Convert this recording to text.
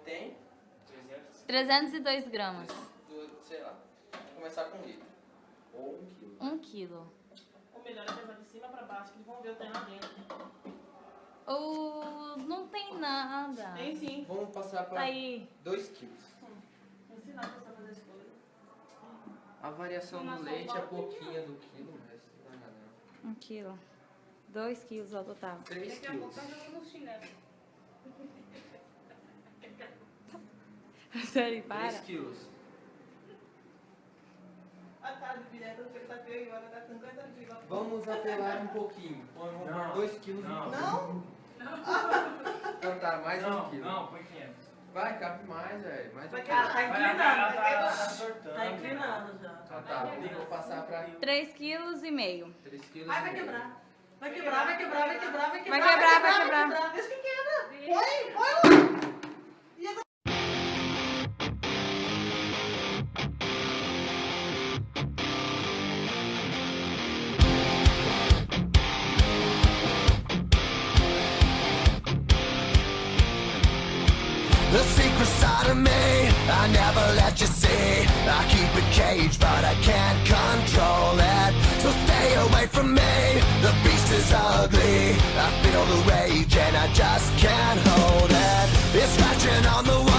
tem? 302 gramas. Sei lá. Vou começar com 1 litro. Ou 1 quilo. 1 quilo. O melhor é pesar de cima pra baixo, que eles vão ver o que tem lá dentro. Não tem nada. Tem sim. Vamos passar Tá para aí. 2 quilos. Vou ensinar você a fazer as coisas. A variação do leite é pouquinha do quilo, mas não dá nada não. 1 quilo. 2 quilos ao total. 3 quilos. Sério, para. 3 quilos. A cara do direto, porque tá feio agora, tá com 50 de igual. Vamos apelar um pouquinho. Vamos pôr 2 quilos. Não? Então tá, mais 1 quilo. Não, põe 500. Vai, cabe mais, velho. Mais 1 Vai quilo. que tá inclinando. Tá Tá inclinando já. Então tá, vou passar pra 3,5 kg. 3 quilos. Ai, e vai meio. quebrar. Vai quebrar, vai quebrar, vai quebrar, vai quebrar. Vai quebrar, vai quebrar. Deixa que quebra. Põe lá. E agora? The secret side of me, I never let you see. I keep it caged, but I can't control it. So stay away from me, the beast is ugly. I feel the rage and I just can't hold it. It's scratching on the wall.